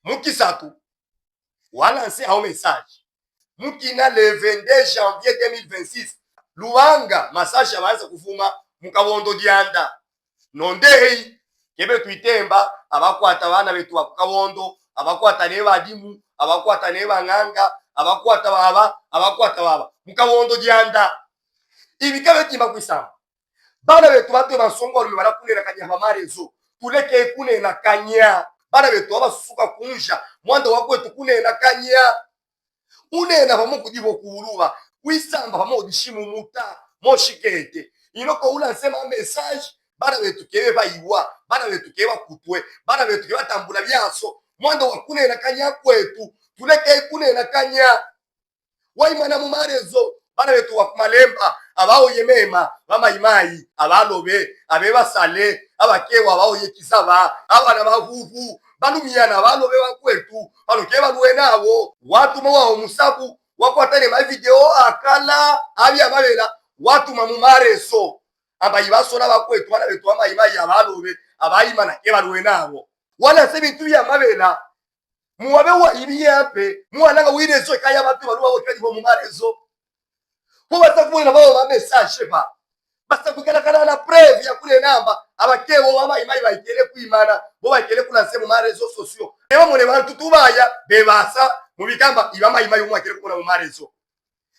Mukisatu walanse un message mukina le 22 janvier 2026 Luanga masasha baanza kuvuma mukabondo dianda nondei kebe twitemba abakwata bana betu bakabondo abakwata ne badimu abakwata ne banganga abakwata baba mukabondo dianda ibikabe timba kwisamba bana betu batwe basongo lume barakunera kanya hamarezo tuleke kune na kanya bana betu abasuka kunja mwanda wakwetu kune na kanya unena bamo kudibo kuruba kwisamba bamo dishimu muta moshikete inoko ula nsema message bana betu kebe bayiwa bana betu kebe kutwe bana betu kebe tambula byaso mwanda wakune na kanya kwetu tuleke kune na kanya waimana mu marezo bana betu wakumalemba abaho yemema bamayimayi abalobe abebasale abakewa abaho yekisaba abana bavuvu banumiyana balobe bakwetu banoke baluwe nabo watu mwa musabu wakwatane ma video akala abya babela watu mu marezo abayibasola bakwetu bana betu bamayimayi abalobe abayimana ke baluwe nabo wala sebintu ya mabela muwabe wa ibiyape mwananga wirezo kaya batu baluwa bakwetu mu marezo ko batakubona babo ba message ba basta kukalakana na preuve ya kule namba abakewo bamayimayi bayikele kwimana bo bayikele kula se mu marezo sociaux eba mune bantu tubaya bebasa mu bikamba ibamayimayi umwakele kuna mu marezo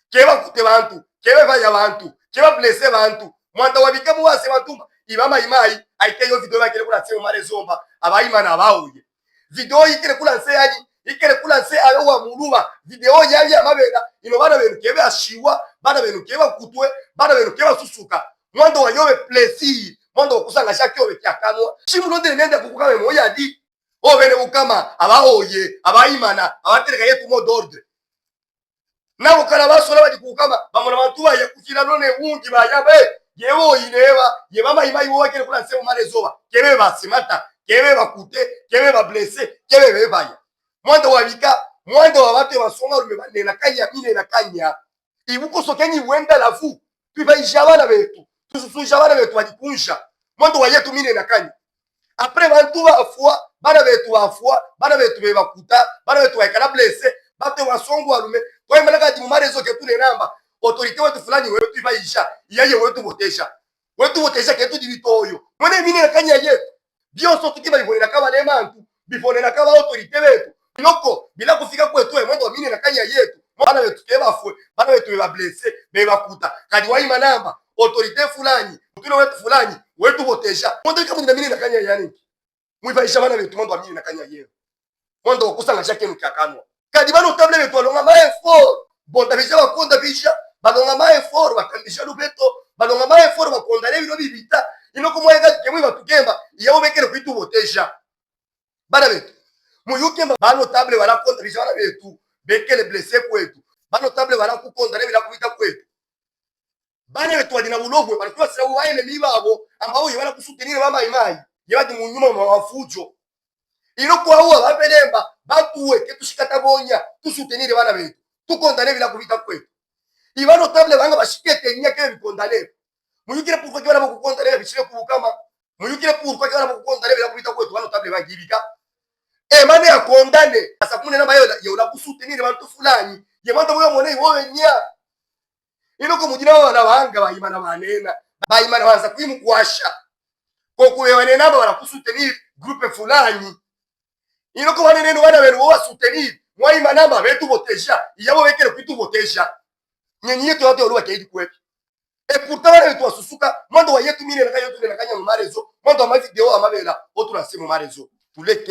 keba kute bantu kebe baya bantu keba blesse bantu mwanda wabikamu wase bantu ibamayimayi ayikeyo video bakele kula se mu marezo mba abayimana abawuye video yikele kula se yani ikele kula se ayo wa muluba video yali amabera ino bana benu kebe ashiwa bana benu kebe kutwe bana benu kebe susuka mwando wayobe plaisir mwando kusanga shaki obe kyakanwa shimuronde nende kukukawe moya di obene ukama abaoye abayimana abatereka yetu mo d'ordre nabo kana basola badi kukama bamona bantu baye kukira none wungi bayabe yewo ineba yebama imayi wo wakele kula se mu marezoba kebe basimata kebe bakute kebe ba blesser kebe bebaya mwando wabika mwando wabate wasonga lume banena kanya mine na kanya ibuko sokenyi wenda lafu tubaijabana betu tususujabana betu badikunja mwando wayetu mine na kanya après bantu bafua bana betu bafua bana betu bebakuta bana betu baikana blesse bate wasongo walume kwa malaka di mumarezo ke tune namba autorité wetu fulani wetu tubaisha yaye wetu botesha ke tu dibitoyo mwene mine na kanya yetu bioso tukiba ibonera kaba ne mantu bibonera kaba autorité betu Noko bila kufika kwetu mwendo wa mine na kanya yetu bana betu keba fwe bana betu beba blesse beba kuta kadi waima namba autorité fulani mtuno wetu fulani wetu botesha mwendo kama ni mine na kanya yani mwibaisha bana betu mwendo wa mine na kanya yetu mwendo wakusanga shake mkakanwa kadi bana table betu alonga ma effort bonda bisha bakonda bisha balonga ma effort bakandisha lubeto balonga ma effort bakondale bino bibita inoko mwenga kemwe batukemba yawo bekere kwitu botesha bana betu muyukemba bano table wala kontra bijana betu bekele blessé kwetu bano table wala kukonda nebila kubita kwetu bana betu adina bulogwe balikuwa sira waene libabo ambao yebala kusutenire bama imayi yebadi munyuma mwa wafujo iloko awo babelemba batuwe ketushikata bonya tusutenire bana betu tukonda nebila kubita kwetu ibano table banga bashikete nyake bikondale muyukire pourquoi kibala kukonda nebila bishire kubukama muyukire pourquoi kibala kukonda nebila kubita kwetu bano table bagibika emane ya kondane asa kumune namba yola kusutenire bantu fulani yemanda boyo mone wowe nya inoko mujina wana banga bayimana banena bayimana banza kwimukwasha kokuwe wane namba bana kusutenire groupe fulani inoko banene no bana benu wowe sutenire mwayima namba betu botesha yabo bekere kwitu botesha nyenye yetu yote oluwa keidi kwetu pourtant bana betu wasusuka mwando wa yetu mine na kanyo tu na kanya mu marezo mwando wa video amabela otu na simu marezo tuleke